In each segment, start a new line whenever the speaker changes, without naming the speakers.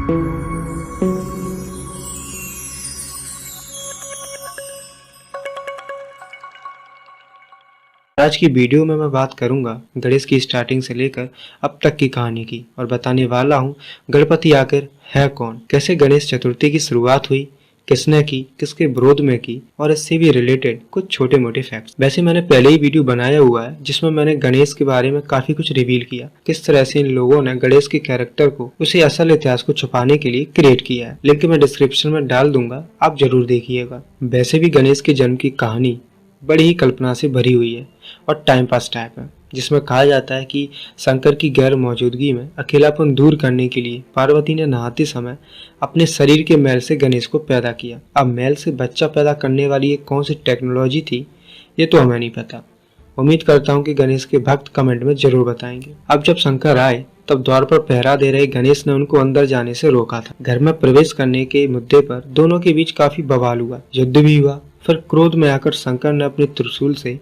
आज की वीडियो में मैं बात करूंगा गणेश की स्टार्टिंग से लेकर अब तक की कहानी की और बताने वाला हूं गणपति आखिर है कौन, कैसे गणेश चतुर्थी की शुरुआत हुई, किसने की, किसके विरोध में की और इससे भी रिलेटेड कुछ छोटे मोटे फैक्ट्स। वैसे मैंने पहले ही वीडियो बनाया हुआ है जिसमें मैंने गणेश के बारे में काफी कुछ रिवील किया, किस तरह से इन लोगों ने गणेश के कैरेक्टर को उसे असल इतिहास को छुपाने के लिए क्रिएट किया है। लिंक मैं डिस्क्रिप्शन में डाल दूंगा, आप जरूर देखिएगा। वैसे भी गणेश के जन्म की कहानी बड़ी ही कल्पना से भरी हुई है और टाइम पास टाइप है, जिसमें कहा जाता है कि शंकर की गैर मौजूदगी में अकेलापन दूर करने के लिए पार्वती ने नहाते समय अपने शरीर के मैल से गणेश को पैदा किया। अब मैल से बच्चा पैदा करने वाली एक कौन सी टेक्नोलॉजी थी ये तो हमें नहीं पता। उम्मीद करता हूँ कि गणेश के भक्त कमेंट में जरूर बताएंगे। अब जब शंकर आए तब द्वार पर पहरा दे रहे गणेश ने उनको अंदर जाने से रोका था। घर में प्रवेश करने के मुद्दे पर दोनों के बीच काफी बवाल हुआ, युद्ध भी हुआ। फिर क्रोध में आकर शंकर ने अपने त्रिशूल से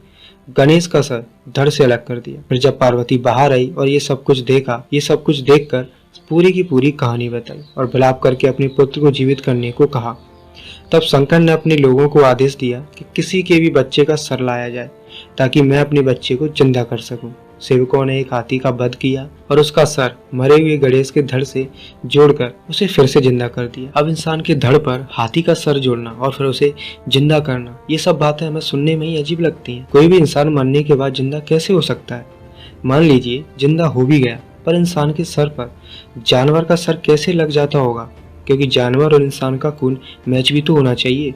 गणेश का सर धड़ से अलग कर दिया। फिर जब पार्वती बाहर आई और ये सब कुछ देखकर पूरी की पूरी कहानी बताई और विलाप करके अपने पुत्र को जीवित करने को कहा। तब शंकर ने अपने लोगों को आदेश दिया कि किसी के भी बच्चे का सर लाया जाए ताकि मैं अपने बच्चे को जिंदा कर सकूं। सेवकों ने एक हाथी का वध किया और उसका सर मरे हुए गणेश के धड़ से जोड़कर उसे फिर से जिंदा कर दिया। अब इंसान के धड़ पर हाथी का सर जोड़ना और फिर उसे जिंदा करना, ये सब बातें हमें सुनने में ही अजीब लगती हैं। कोई भी इंसान मरने के बाद जिंदा कैसे हो सकता है? मान लीजिए जिंदा हो भी गया, पर इंसान के सर पर जानवर का सर कैसे लग जाता होगा? क्योंकि जानवर और इंसान का खून मैच भी तो होना चाहिए।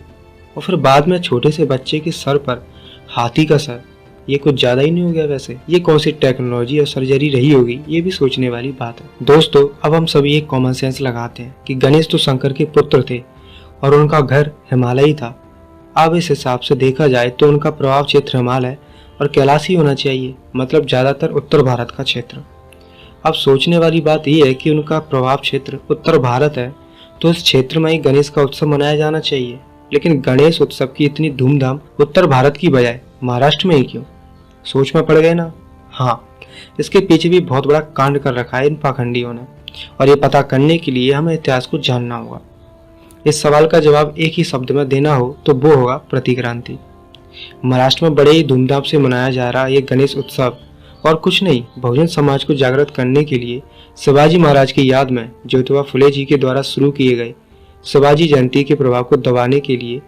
और फिर बाद में छोटे से बच्चे के सर पर हाथी का सर, ये कुछ ज्यादा ही नहीं हो गया? वैसे ये कौन सी टेक्नोलॉजी और सर्जरी रही होगी, ये भी सोचने वाली बात है। दोस्तों, अब हम सभी एक कॉमन सेंस लगाते हैं कि गणेश तो शंकर के पुत्र थे और उनका घर हिमालय ही था। अब इस हिसाब से देखा जाए तो उनका प्रभाव क्षेत्र हिमालय और कैलाश ही होना चाहिए, मतलब ज्यादातर उत्तर भारत का क्षेत्र। अब सोचने वाली बात यह है कि उनका प्रभाव क्षेत्र उत्तर भारत है तो इस क्षेत्र में ही गणेश का उत्सव मनाया जाना चाहिए। लेकिन गणेश उत्सव की इतनी धूमधाम उत्तर भारत की बजाय महाराष्ट्र में ही क्यों? सोच में पड़ गए ना? हाँ, इसके पीछे भी बहुत बड़ा कांड कर रखा है इन पाखंडियों ने और ये पता करने के लिए हमें इतिहास को जानना होगा। इस सवाल का जवाब एक ही शब्द में देना हो तो वो होगा प्रतिक्रांति। महाराष्ट्र में बड़े ही धूमधाम से मनाया जा रहा ये गणेश उत्सव और कुछ नहीं, बहुजन समाज को जागृत करने के लिए शिवाजी महाराज की याद में ज्योतिबा फुले जी के द्वारा शुरू किए गए शिवाजी जयंती के प्रभाव को दबाने के लिए